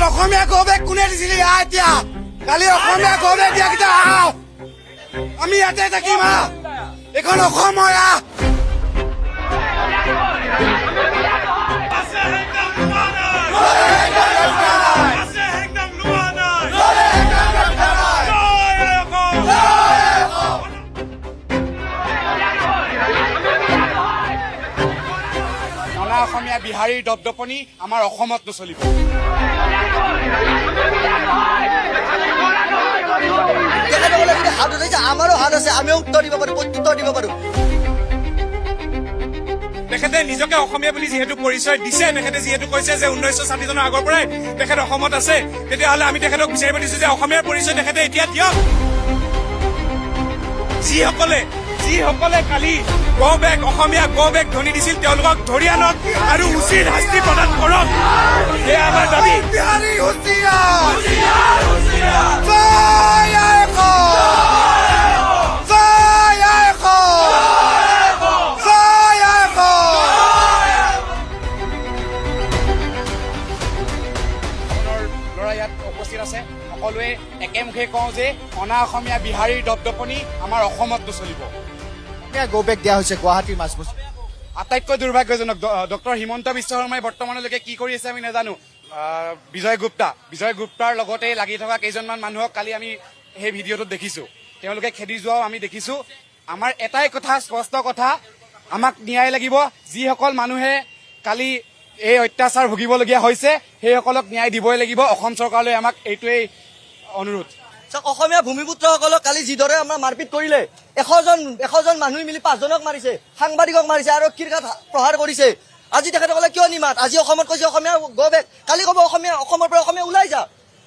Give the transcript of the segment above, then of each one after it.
ইয়াত অসমীয়া গৌবেগ কোনে দিছিলি এতিয়া কালি অসমীয়া গৌবেগ দিয়া কেইটা আহ আমি ইয়াতে থাকিম এখন অসম হয় অসমীয়া বিহাৰীৰ দপদপনি আমাৰ অসমত নচলিব হাত উঠাইছে আমাৰো হাত আছে আমিও উত্তৰ দিব পাৰো প্ৰত্যুত্তৰ দিব পাৰো তেখেতে নিজকে অসমীয়া বুলি যিহেতু পৰিচয় দিছে তেখেতে যিহেতু কৈছে যে 1960 চনৰ আগৰ পৰাই তেখেত অসমত আছে তেতিয়াহ'লে আমি তেখেতক বিচাৰিব দিছো যে অসমীয়াৰ পৰিচয় তেখেতে এতিয়া দিয়ক যিসকলে কালি গৌবেগ অসমীয়া গৌবেগ ধ্বনি দিছিল তেওঁলোকক ধৰি আনক আৰু উচিত শাস্তি প্ৰদান কৰক এয়া আমাৰ দাবী ল'ৰা ইয়াত উপস্থিত আছে সকলোৱে একেমুখে কওঁ যে অনা অসমীয়া বিহাৰীৰ দপদপনি আমাৰ অসমত নচলিব গৌবেগ দিয়া হৈছে গুৱাহাটীৰ মাজমজিয়াত আটাইতকৈ দুৰ্ভাগ্যজনক ডক্টৰ হিমন্ত বিশ্ব শৰ্মাই বৰ্তমানলৈকে কি কৰি আছে আমি নাজানো বিজয় গুপ্তাৰ লগতে লাগি থকা কেইজনমান মানুহক কালি আমি সেই ভিডিঅ'টোত দেখিছো তেওঁলোকে খেদি যোৱাও আমি দেখিছো আমাৰ এটাই কথা স্পষ্ট কথা আমাক ন্যায় লাগিব যিসকল মানুহে কালি এই অত্যাচাৰ ভুগিবলগীয়া হৈছে সেইসকলক ন্যায় দিবই লাগিব অসম চৰকাৰলৈ আমাক এইটোৱেই অনুৰোধ অসমীয়া ভূমিপুত্ৰসকলক কালি যিদৰে আমাৰ মাৰপিট কৰিলে 100জন মানুহ মিলি 5জনক মাৰিছে সাংবাদিকক মাৰিছে আৰক্ষীৰ গাত প্ৰহাৰ কৰিছে আজি তেখেতসকলে কিয় নিমাত আজি অসমত কৈছে অসমীয়া গৌবেগ কালি ক'ব অসমৰ পৰা অসমীয়া ওলাই যা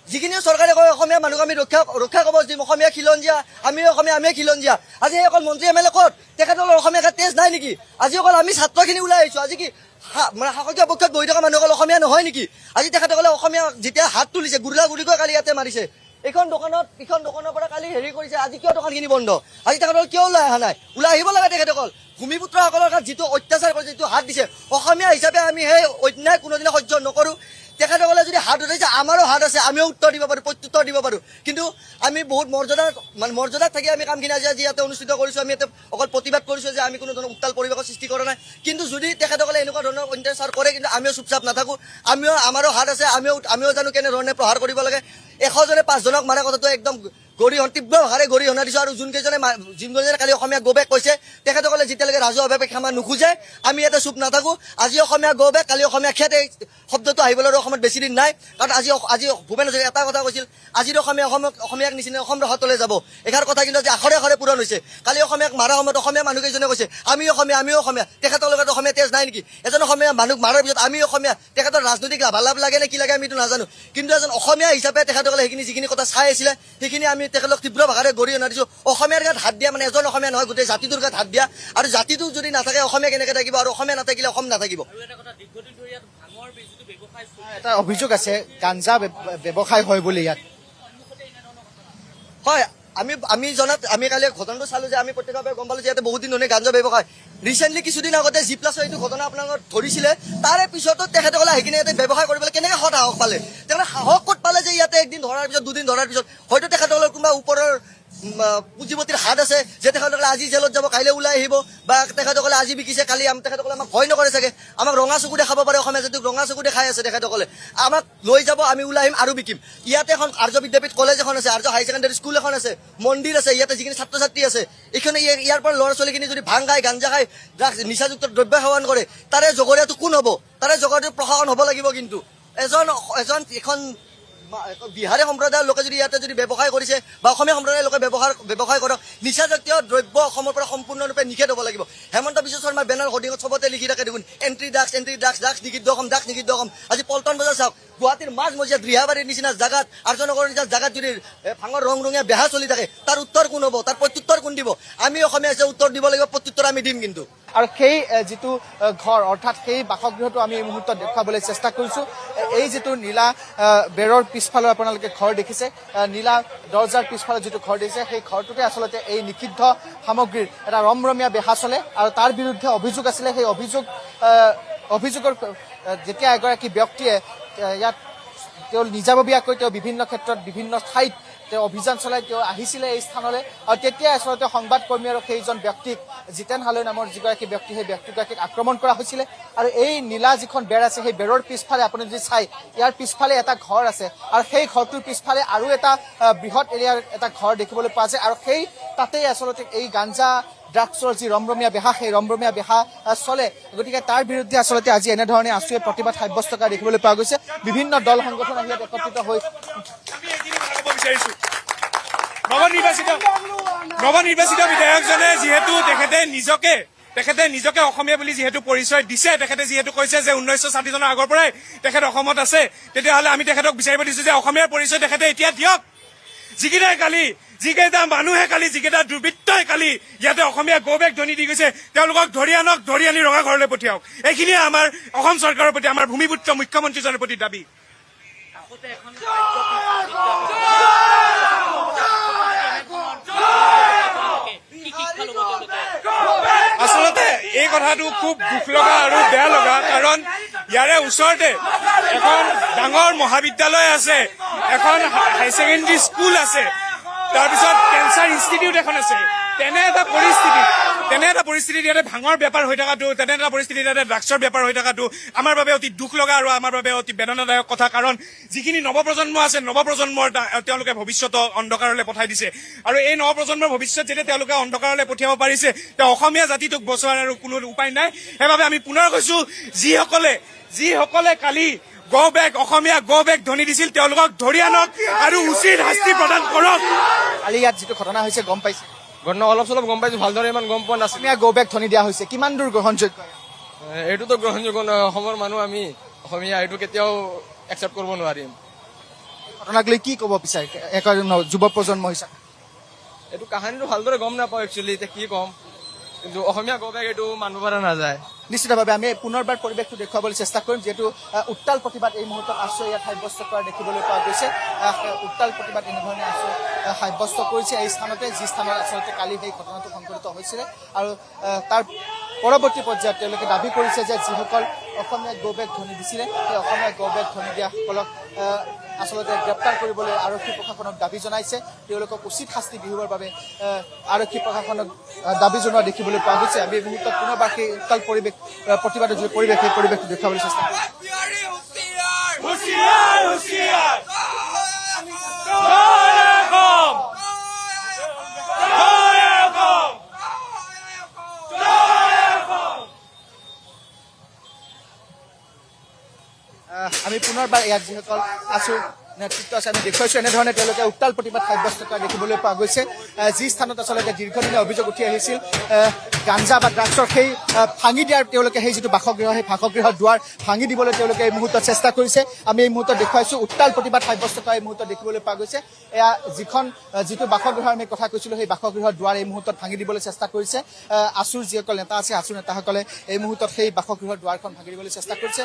যিখিনি চৰকাৰে কয় অসমীয়া মানুহক আমি ৰক্ষা কবচ দিম অসমীয়া খিলঞ্জীয়া আমিয়ে খিলঞ্জীয়া আজি অকল মন্ত্ৰী এম এল এ ক'ত তেখেতসকলৰ অসমীয়া গাত তেজ নাই নেকি আজি অকল আমি ছাত্ৰখিনি ওলাই আহিছো আজি কি মানে শাসকীয় পক্ষত বহি থকা মানুহসকল অসমীয়া নহয় নেকি আজি তেখেতসকলে অসমীয়া যেতিয়া হাত তুলিছে গুৰিকৈ কালি ইয়াতে মাৰিছে এইখন দোকানৰ পৰা কালি হেৰি কৰিছে আজি কিয় দোকানখিনি বন্ধ আজি তেখেতসকল কিয় ওলাই অহা নাই ওলাই আহিব লাগে তেখেতসকল ভূমিপুত্ৰসকলৰ গাত যিটো অত্যাচাৰ কৰিছে যিটো হাত দিছে অসমীয়া হিচাপে আমি সেই অন্যায় কোনোদিনে সহ্য নকৰোঁ তেখেতসকলে যদি হাত উঠাইছে আমাৰো হাত আছে আমিও উত্তৰ দিব পাৰোঁ প্ৰত্যুত্তৰ দিব পাৰোঁ কিন্তু আমি বহুত মৰ্যাদাত থাকি আমি কামখিনি আজি ইয়াতে অনুষ্ঠিত কৰিছোঁ আমি ইয়াতে অকল প্ৰতিবাদ কৰিছোঁ যে আমি কোনো ধৰণৰ উত্তাল পৰিৱেশৰ সৃষ্টি কৰা নাই কিন্তু যদি তেখেতসকলে এনেকুৱা ধৰণৰ অত্যাচাৰ কৰে কিন্তু আমিও চুপচাপ নাথাকোঁ আমাৰো হাত আছে আমিও জানো কেনেধৰণে প্ৰহাৰ কৰিব লাগে 100জনে 5জনক মাৰা কথাটো একদম তীব্ৰ ভাষাৰে গৰিহণা দিছোঁ আৰু যোনকেইজনে কালি অসমীয়া গৌবেগ কৈছে তেখেতসকলে যেতিয়ালৈকে ৰাজহুৱাভাৱে ক্ষমা নোখোজে আমি ইয়াতে চুপ নাথাকোঁ আজি অসমীয়া গৌবেগ কালি অসমীয়া খেদ এই শব্দটো আহিবলৈ অসমত বেছি দিন নাই কাৰণ আজি ভূপেন হাজৰিকাই এটা কথা কৈছিল আজিৰ অসমীয়াক নিচিনা অসম ৰসাতলৈ যাব এষাৰ কথা কিন্তু আজি আখৰে পূৰণ হৈছে কালি অসমীয়াক মাৰা সময়ত অসমীয়া মানুহকেইজনে কৈছে আমিও অসমীয়া তেখেতৰ লগত অসমীয়া তেজ নাই নেকি এজন অসমীয়া মানুহ মাৰাৰ পিছত আমি অসমীয়া তেখেতৰ ৰাজনৈতিক লাভালাভ লাগে নে কি লাগে আমি এইটো নাজানো কিন্তু এজন অসমীয়া হিচাপে তেখেতসকলে যিখিনি কথা চাই আছিলে সেইখিনি আমি তেখেতক তীব্ৰ ভাষাৰে গৰিহণা দিছোঁ অসমীয়াৰ গাত হাত দিয়া মানে এজন অসমীয়া নহয় গোটেই জাতিটোৰ গাত হাত দিয়া আৰু জাতিটো যদি নাথাকে অসমীয়া কেনেকৈ থাকিব আৰু অসমীয়া নাথাকিলে অসম নাথাকিব এটা অভিযোগ আছে গাঞ্জা ব্যৱসায় হয় বুলি ইয়াত হয় আমি জনাত আমি কালি ঘটনাটো চালো যে আমি প্ৰত্যক্ষভাৱে গম পালো যে ইয়াতে বহুত দিন ধৰণে গাঞ্জা ব্যৱসায় ৰিচেণ্টলি কিছুদিন আগতে G+ এইটো ঘটনা আপোনালোকক ধৰিছিলে তাৰে পিছতো তেখেতসকলে আহি কিনে ইয়াতে ব্যৱসায় কৰিবলৈ কেনেকৈ সাহস পালে তেখেতে সাহস ক'ত পালে যে ইয়াতে একদিন ধৰাৰ পিছত দুদিন ধৰাৰ পিছত হয়তো তেখেতসকলৰ কোনোবা ওপৰৰ পুঁজিপতিৰ হাত আছে যে তেখেতসকলে আজি জেলত যাব কাইলৈ ওলাই আহিব বা তেখেতসকলে আজি বিকিছে কালি তেখেতসকলে আমাক ভয় নকৰে চাগে আমাক ৰঙা চকু দেখাব পাৰে অসমীয়া জাতিক ৰঙা চকু দেখাই আছে তেখেতসকলে আমাক লৈ যাব আমি ওলাই আহিম আৰু বিকিম ইয়াতে এখন আৰ্য বিদ্যাপীঠ কলেজ এখন আছে আৰ্য হাই ছেকেণ্ডাৰী স্কুল এখন আছে মন্দিৰ আছে ইয়াতে যিখিনি ছাত্ৰ ছাত্ৰী আছে এইখিনি ইয়াৰ পৰা ল'ৰা ছোৱালীখিনি যদি ভাং খাই গাঞ্জা খাই নিচাযুক্ত দ্ৰব্য সেৱন কৰে তাৰে জগৰীয়াটো কোন হ'ব তাৰে জগৰীয়াটো প্ৰশাসন হ'ব লাগিব কিন্তু এখন বিহাৰী সম্প্ৰদায়ৰ লোকে যদি ইয়াতে যদি ব্যৱসায় কৰিছে বা অসমীয়া সম্প্ৰদায়ৰ লোকে ব্যৱসায় কৰক নিচাজাতীয় দ্ৰব্য অসমৰ পৰা সম্পূৰ্ণৰূপে নিষেধ হ'ব লাগিব হেমন্ত বিশ্ব শৰ্মাৰ বেনাৰ হোৰ্ডিঙত চবতে লিখি থাকে দেখোন এণ্ট্ৰি ড্ৰাগছ নিষিদ্ধ অসম আজি পল্টন বজাৰ চাওক গুৱাহাটীৰ মাজমজিয়াত ৰিহাবাৰীৰ নিচিনা জাগাত আৰ্যনগৰৰ নিচিনা জাগাত যদি ভাঙৰ ৰঙীয়া বেহা চলি থাকে তাৰ উত্তৰ কোন হ'ব তাৰ প্ৰত্যুত্তৰ কোন দিব আমি অসমীয়া হিচাপে উত্তৰ দিব লাগিব প্ৰত্যুত্তৰ আমি দিম কিন্তু আৰু সেই যিটো ঘৰ অৰ্থাৎ সেই বাসগৃহটো আমি এই মুহূৰ্তত দেখুৱাবলৈ চেষ্টা কৰিছোঁ এই যিটো নীলা বেৰৰ পিছফালে আপোনালোকে ঘৰ দেখিছে নীলা দৰ্জাৰ পিছফালে যিটো ঘৰ দেখিছে সেই ঘৰটোতে আচলতে এই নিষিদ্ধ সামগ্ৰীৰ এটা ৰমৰমীয়া বেহা চলে আৰু তাৰ বিৰুদ্ধে অভিযোগ আছিলে সেই অভিযোগৰ যেতিয়া এগৰাকী ব্যক্তিয়ে ইয়াত তেওঁ নিজাববীয়াকৈ তেওঁ বিভিন্ন ক্ষেত্ৰত বিভিন্ন ঠাইত তেওঁ অভিযান চলাই তেওঁ আহিছিলে এই স্থানলৈ আৰু তেতিয়া আচলতে সংবাদকৰ্মী আৰু সেইজন ব্যক্তিক জিতেন হালৈ নামৰ যিগৰাকী ব্যক্তি সেই ব্যক্তিগৰাকীক আক্ৰমণ কৰা হৈছিলে আৰু এই নীলা যিখন বেৰ আছে সেই বেৰৰ পিছফালে আপুনি যদি চাই ইয়াৰ পিছফালে এটা ঘৰ আছে আৰু সেই ঘৰটোৰ পিছফালে আৰু এটা বৃহৎ এৰিয়াৰ এটা ঘৰ দেখিবলৈ পোৱা যায় আৰু সেই তাতেই আচলতে এই গাঞ্জা ড্ৰাগছৰ যি ৰমৰমীয়া বেহা সেই ৰমৰমীয়া বেহা চলে গতিকে তাৰ বিৰুদ্ধে আচলতে আজি এনেধৰণে আছুৱে প্ৰতিবাদ সাব্যস্ত কৰা দেখিবলৈ পোৱা গৈছে বিভিন্ন দল সংগঠন আহি ইয়াত একত্ৰিত হৈ নৱনিৰ্বাচিত বিধায়কজনে যিহেতু তেখেতে নিজকে অসমীয়া বুলি যিহেতু পৰিচয় দিছে তেখেতে যিহেতু কৈছে যে 1960 চনৰ আগৰ পৰাই তেখেত অসমত আছে তেতিয়াহ'লে আমি তেখেতক বিচাৰিব দিছো যে অসমীয়াৰ পৰিচয় তেখেতে এতিয়া দিয়ক যিকেইটা মানুহে কালি যিকেইটা দুৰ্বৃত্তই কালি ইয়াতে অসমীয়া গৌবেগ ধ্বনি দি গৈছে তেওঁলোকক ধৰি আনি ৰঙা ঘৰলৈ পঠিয়াওক এইখিনিয়ে আমাৰ অসম চৰকাৰৰ প্ৰতি আমাৰ ভূমিপুত্ৰ মুখ্যমন্ত্ৰীজনৰ প্ৰতি দাবী আচলতে এই কথাটো খুব দুখ লগা আৰু বেয়া লগা কাৰণ ইয়াৰে ওচৰতে এখন ডাঙৰ মহাবিদ্যালয় আছে এখন হাই ছেকেণ্ডেৰী স্কুল আছে তাৰপিছত কেঞ্চাৰ ইনষ্টিটিউট এখন আছে তেনে এটা পৰিস্থিতিত ইয়াতে ভাঙৰ বেপাৰ হৈ থকাটো তেনে এটা পৰিস্থিতিত ইয়াতে ড্ৰাগছৰ বেপাৰ হৈ থকাটো আমাৰ বাবে অতি দুখ লগা আৰু আমাৰ বাবে অতি বেদনাদায়ক কথা কাৰণ যিখিনি নৱপ্ৰজন্ম আছে নৱপ্ৰজন্মৰ তেওঁলোকে ভৱিষ্যত অন্ধকাৰলৈ পঠাই দিছে আৰু এই নৱপ্ৰজন্মৰ ভৱিষ্যত যেতিয়া তেওঁলোকে অন্ধকাৰলৈ পঠিয়াব পাৰিছে তেওঁ অসমীয়া জাতিটোক বচোৱাৰ আৰু কোনো উপায় নাই সেইবাবে আমি পুনৰ কৈছো যিসকলে কালি অসমীয়া গৌবেগ ধ্বনি দিছিল তেওঁলোকক ধৰি আনক আৰু উচিত শাস্তি প্ৰদান কৰক কালি ইয়াত যিটো ঘটনা হৈছে গম পাইছে অলপ চলপ গম পাইছো ভালদৰে ইমান গম পোৱা নাছিল অসমীয়া গৌবেগ ধ্বনি দিয়া হৈছে কিমান দূৰ গ্ৰহণযোগ্য এইটোতো গ্ৰহণযোগ্য নহয় অসমৰ মানুহ আমি অসমীয়া এইটো কেতিয়াও একচেপ্ট কৰিব নোৱাৰিম ঘটনাক লৈ কি ক'ব বিচাৰে এজন যুৱ প্ৰজন্ম হিচাপে এইটো কাহানীটো ভালদৰে গম নাপাওঁ একচুৱেলি এতিয়া কি ক'ম কিন্তু অসমীয়া গৌবেগ এইটো মানুহ পৰা নাযায় নিশ্চিতভাৱে আমি পুনৰবাৰ পৰিৱেশটো দেখুৱাবলৈ চেষ্টা কৰিম যিহেতু উত্তাল প্ৰতিবাদ এই মুহূৰ্তত আশ্ৰয় ইয়াত সাব্যস্ত কৰা দেখিবলৈ পোৱা গৈছে উত্তাল প্ৰতিবাদ এনেধৰণে আশ্ৰয় সাব্যস্ত কৰিছে এই স্থানতে যি স্থানত আচলতে কালি সেই ঘটনাটো সংঘটিত হৈছিলে আৰু তাৰ পৰৱৰ্তী পৰ্যায়ত তেওঁলোকে দাবী কৰিছে যে যিসকল অসমীয়া গৌবেগ ধ্বনি দিছিলে সেই অসমীয়া গৌবেগ ধ্বনি দিয়াসকলক আচলতে গ্ৰেপ্তাৰ কৰিবলৈ আৰক্ষী প্ৰশাসনক দাবী জনাইছে তেওঁলোকক উচিত শাস্তি বিহিবৰ বাবে আৰক্ষী প্ৰশাসনক দাবী জনোৱা দেখিবলৈ পোৱা গৈছে আমি এই মুহূৰ্তত পুনৰবাৰ সেই উত্তাল প্ৰতিবাদৰ যি পৰিৱেশ সেই পৰিৱেশটো দেখুৱাবলৈ চেষ্টা কৰিম আমি পুনৰবাৰ ইয়াত যিসকল আছো নেতৃত্ব আছে আমি দেখুৱাইছো এনেধৰণে তেওঁলোকে উত্তাল প্ৰতিবাদ সাব্যস্ত কৰা দেখিবলৈ পোৱা গৈছে যি স্থানত আচলতে দীৰ্ঘদিনীয়া অভিযোগ উঠি আহিছিল গাঞ্জা বা ড্ৰাগছৰ সেই ভাঙি দিয়াৰ তেওঁলোকে সেই যিটো বাসগৃহ সেই বাসগৃহৰ দুৱাৰ ভাঙি দিবলৈ তেওঁলোকে এই মুহূৰ্তত চেষ্টা কৰিছে আমি এই মুহূৰ্তত দেখুৱাইছো উত্তাল প্ৰতিবাদ সাব্যস্ত কৰা এই মুহূৰ্তত দেখিবলৈ পোৱা গৈছে এয়া যিটো বাসগৃহৰ আমি কথা কৈছিলো সেই বাসগৃহৰ দুৱাৰ এই মুহূৰ্তত ভাঙি দিবলৈ চেষ্টা কৰিছে আছুৰ যিসকল নেতা আছে আছুৰ নেতাসকলে এই মুহূৰ্তত সেই বাসগৃহৰ দুৱাৰখন ভাঙি দিবলৈ চেষ্টা কৰিছে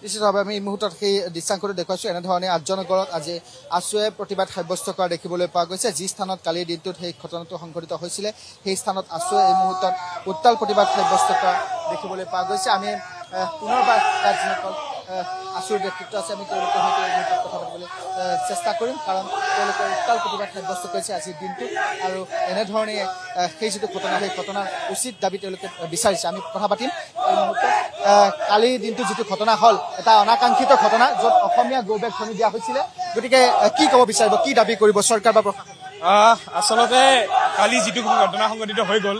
নিশ্চিতভাৱে আমি এই মুহূৰ্তত সেই দৃশ্যাংশটো দেখুৱাইছো এনেধৰণে 8জন নগৰত আজি আছুৱে প্ৰতিবাদ সাব্যস্ত কৰা দেখিবলৈ পোৱা গৈছে যি স্থানত কালিৰ দিনটোত সেই ঘটনাটো সংঘটিত হৈছিলে সেই স্থানত আছুৱে এই মুহূৰ্তত উত্তাল প্ৰতিবাদ সাব্যস্ত কৰা দেখিবলৈ পোৱা গৈছে আমি পুনৰবাৰ তাত যিসকল আছুৰ নেতৃত্ব আছে আমি তেওঁলোকৰ সৈতে এই মুহূৰ্তত কথা পাতিবলৈ চেষ্টা কৰিম কাৰণ তেওঁলোকে উত্তাল প্ৰতিবাদ সাব্যস্ত কৰিছে আজিৰ দিনটোত আৰু এনেধৰণে সেই যিটো ঘটনা সেই ঘটনাৰ উচিত দাবী তেওঁলোকে বিচাৰিছে আমি কথা পাতিম এই মুহূৰ্তত কালিৰ দিনটো যিটো ঘটনা হ'ল এটা অনাকাংক্ষিত ঘটনা য'ত অসমীয়া গৌবেগ ধ্বনি দিয়া হৈছিলে গতিকে কি ক'ব বিচাৰিব কি দাবী কৰিব চৰকাৰ বা প্ৰশাসন আচলতে কালি যিটো ঘটনা সংঘটিত হৈ গ'ল